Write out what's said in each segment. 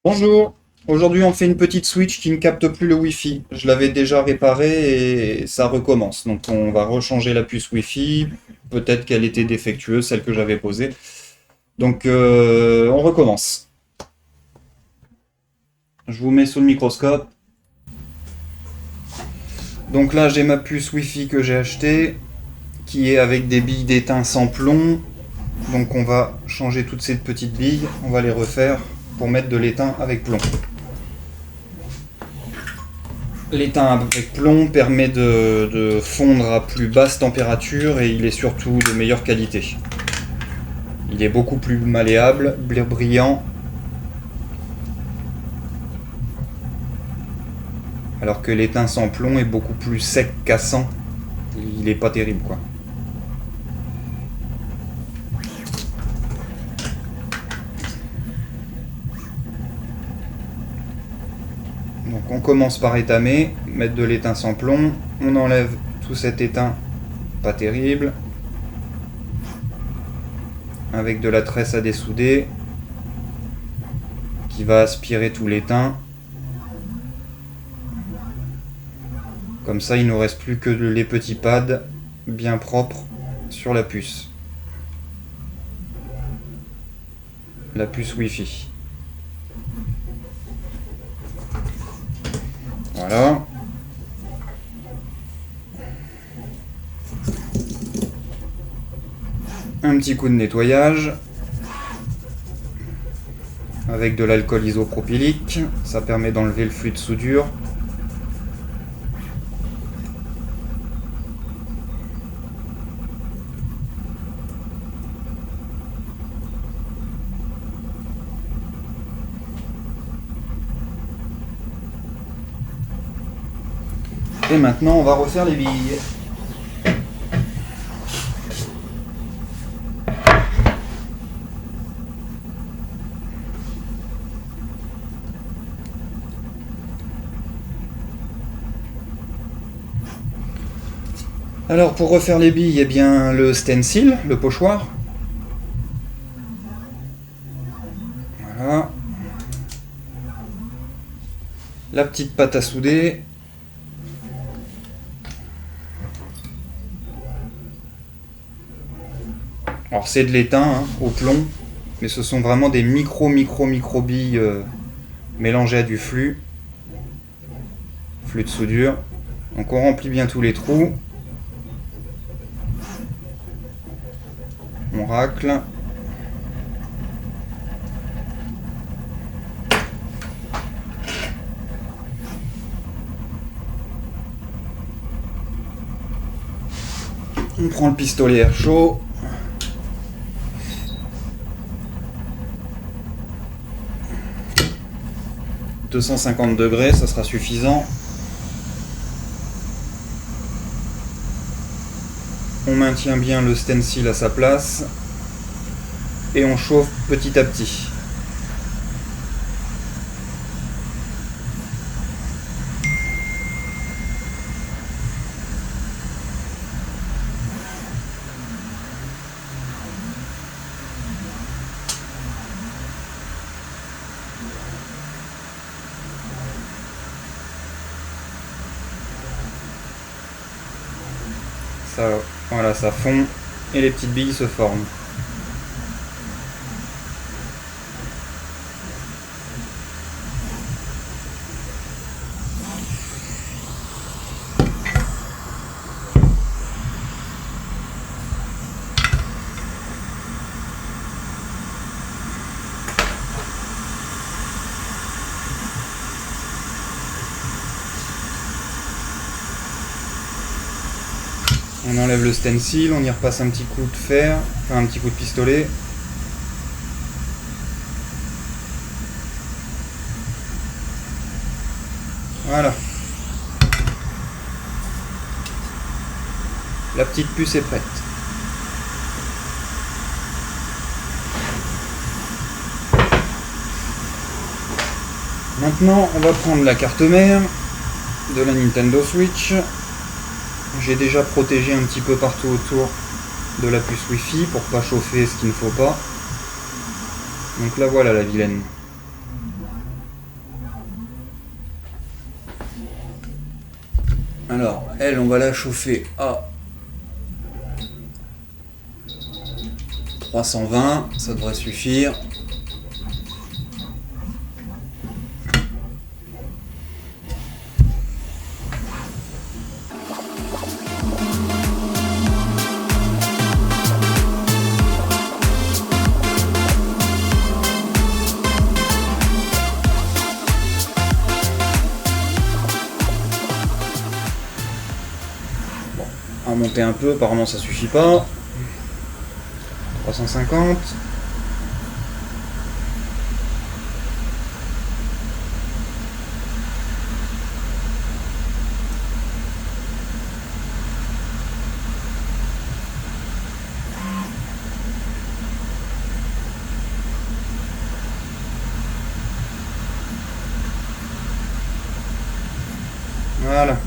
Bonjour, aujourd'hui on fait une petite switch qui ne capte plus le Wi-Fi. Je l'avais déjà réparé et ça recommence. Donc on va rechanger la puce Wi-Fi. Peut-être qu'elle était défectueuse, celle que j'avais posée. Donc on recommence. Je vous mets sous le microscope. Donc là j'ai ma puce Wi-Fi que j'ai achetée, qui est avec des billes d'étain sans plomb. Donc on va changer toutes ces petites billes, on va les refaire pour mettre de l'étain avec plomb. L'étain avec plomb permet de fondre à plus basse température et il est surtout de meilleure qualité. Il est beaucoup plus malléable, brillant, alors que l'étain sans plomb est beaucoup plus sec, cassant. Il est pas terrible quoi. Donc on commence par étamer, mettre de l'étain sans plomb, on enlève tout cet étain pas terrible, avec de la tresse à dessouder, qui va aspirer tout l'étain. Comme ça, il ne nous reste plus que les petits pads bien propres sur la puce. La puce Wi-Fi. Voilà. Un petit coup de nettoyage avec de l'alcool isopropylique. Ça permet d'enlever le flux de soudure. Et maintenant, on va refaire les billes. Alors, pour refaire les billes, eh bien, le stencil, le pochoir. Voilà. La petite pâte à souder. Alors c'est de l'étain hein, au plomb, mais ce sont vraiment des micro billes mélangées à du flux de soudure. Donc on remplit bien tous les trous, on racle. On prend le pistolet air chaud. « 250 degrés, ça sera suffisant. On maintient bien le stencil à sa place et on chauffe petit à petit. Ça, voilà, ça fond et les petites billes se forment. On enlève le stencil, on y repasse un petit coup de fer, enfin un petit coup de pistolet. Voilà. La petite puce est prête. Maintenant, on va prendre la carte mère de la Nintendo Switch. J'ai déjà protégé un petit peu partout autour de la puce Wi-Fi pour pas chauffer ce qu'il ne faut pas. Donc là voilà la vilaine. Alors, elle, on va la chauffer à 320, ça devrait suffire. On va monter un peu, apparemment ça suffit pas. 350. Voilà.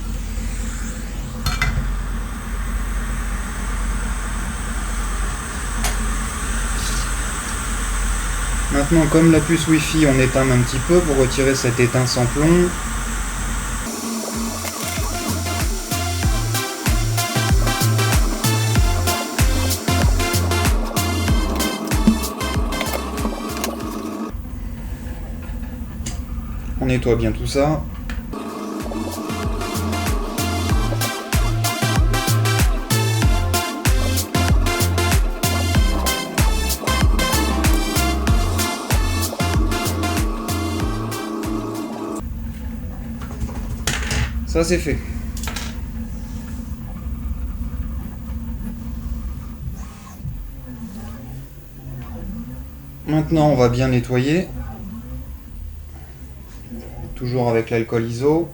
Maintenant, comme la puce Wi-Fi, on éteint un petit peu pour retirer cet éteint sans plomb. On nettoie bien tout ça. Ça c'est fait. Maintenant on va bien nettoyer. Toujours avec l'alcool iso.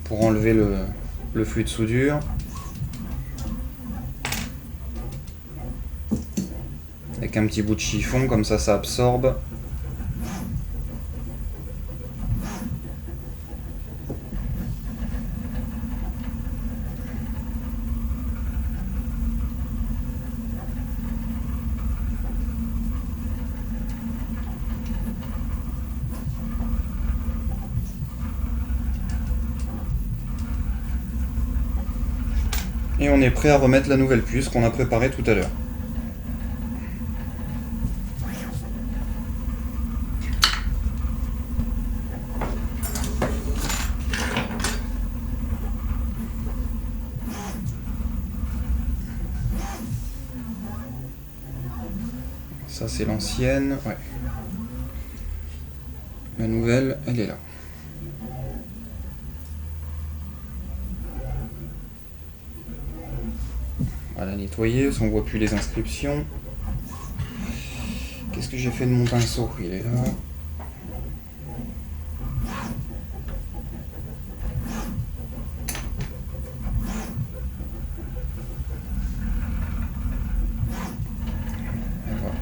Pour enlever le flux de soudure. Avec un petit bout de chiffon, comme ça absorbe. Et on est prêt à remettre la nouvelle puce qu'on a préparée tout à l'heure. Ça c'est l'ancienne, ouais. La nouvelle, elle est là. Voilà, nettoyer, on voit plus les inscriptions. Qu'est-ce que j'ai fait de mon pinceau? Il est là. Et voilà.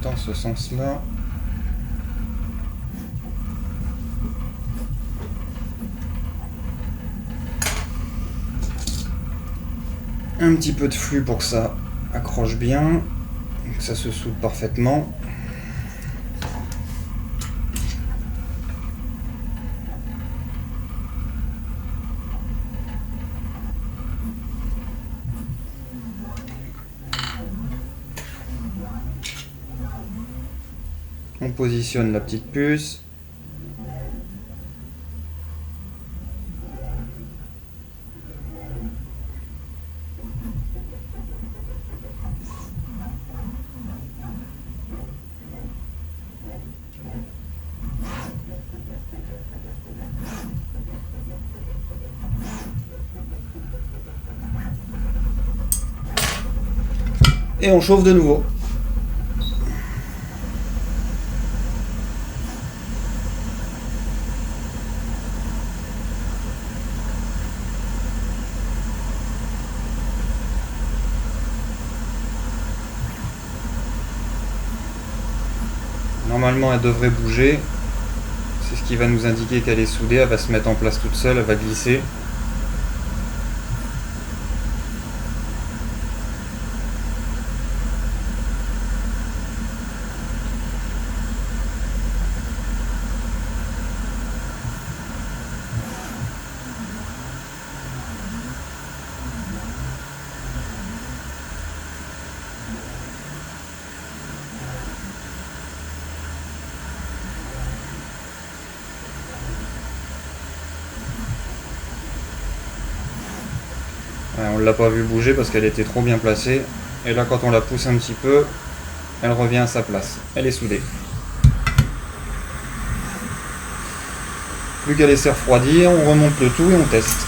Dans ce sens-là. Un petit peu de flux pour que ça accroche bien, que ça se soude parfaitement. On positionne la petite puce. Et on chauffe de nouveau. Normalement, elle devrait bouger. C'est ce qui va nous indiquer qu'elle est soudée. Elle va se mettre en place toute seule, elle va glisser. On l'a pas vu bouger parce qu'elle était trop bien placée. Et là, quand on la pousse un petit peu, elle revient à sa place. Elle est soudée. Plus qu'à laisser refroidir, on remonte le tout et on teste.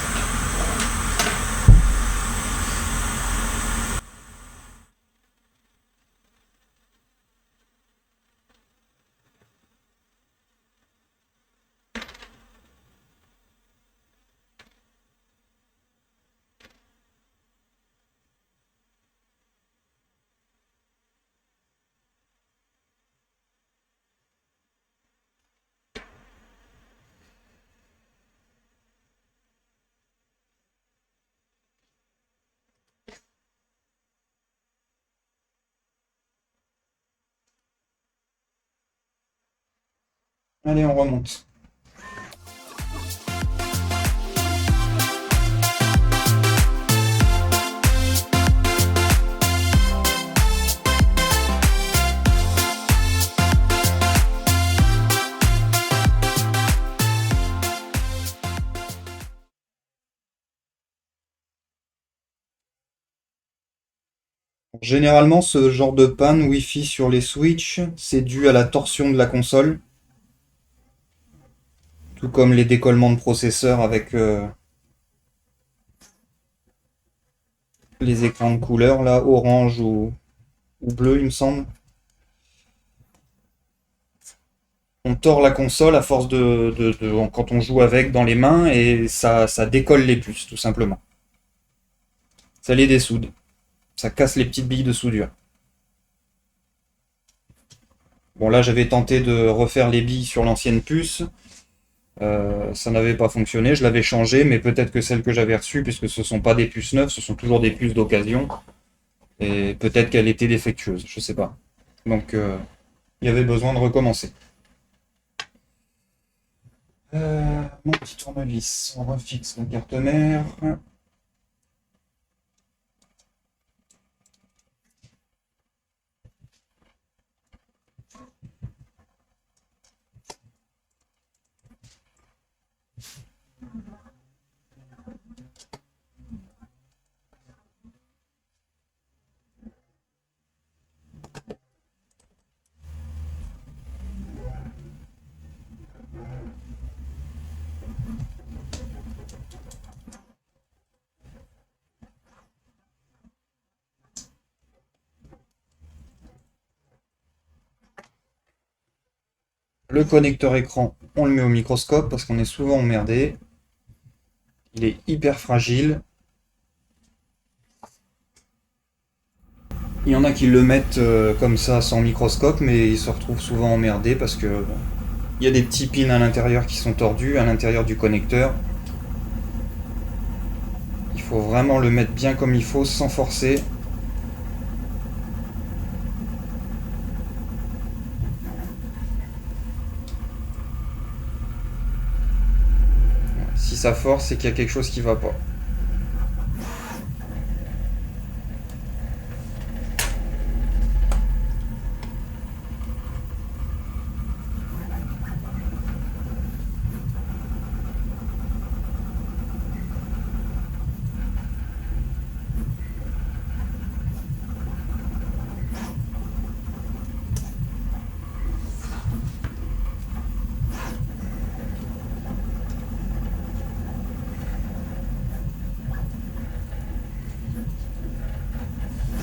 Allez, on remonte. Généralement, ce genre de panne Wi-Fi sur les Switch, c'est dû à la torsion de la console, tout comme les décollements de processeur avec les écrans de couleur, là, orange ou bleu, il me semble. On tord la console à force quand on joue avec dans les mains et ça décolle les puces, tout simplement. Ça les dessoude. Ça casse les petites billes de soudure. Bon, là, j'avais tenté de refaire les billes sur l'ancienne puce. Ça n'avait pas fonctionné, je l'avais changé, mais peut-être que celles que j'avais reçues, puisque ce ne sont pas des puces neuves, ce sont toujours des puces d'occasion, et peut-être qu'elle était défectueuse, je sais pas. Donc il y avait besoin de recommencer. Mon petit tournevis, on refixe la carte mère. Le connecteur écran, on le met au microscope parce qu'on est souvent emmerdé. Il est hyper fragile. Il y en a qui le mettent comme ça sans microscope, mais ils se retrouvent souvent emmerdés parce que il y a des petits pins à l'intérieur qui sont tordus, à l'intérieur du connecteur. Il faut vraiment le mettre bien comme il faut, sans forcer. Si ça force, c'est qu'il y a quelque chose qui va pas.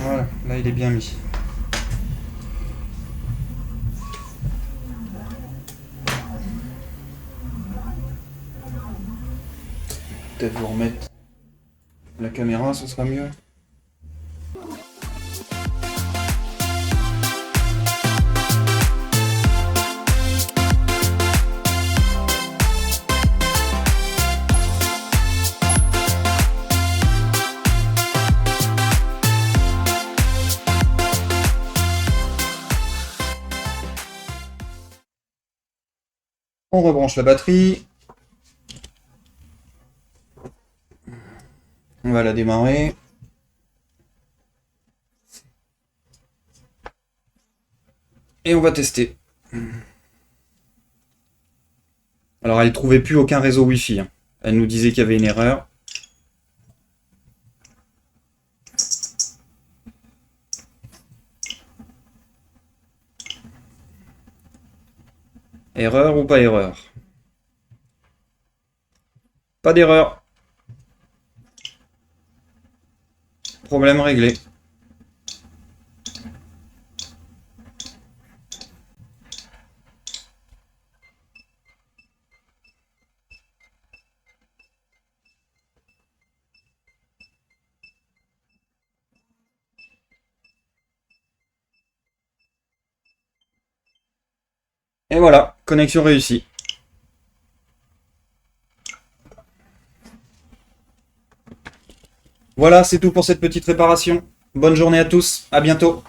Voilà, là il est bien mis. Peut-être vous remettre la caméra, ce sera mieux. On rebranche la batterie. On va la démarrer. Et on va tester. Alors elle trouvait plus aucun réseau Wi-Fi. Elle nous disait qu'il y avait une erreur. Erreur ou pas erreur? Pas d'erreur. Problème réglé. Et voilà, connexion réussie. Voilà, c'est tout pour cette petite réparation. Bonne journée à tous, à bientôt.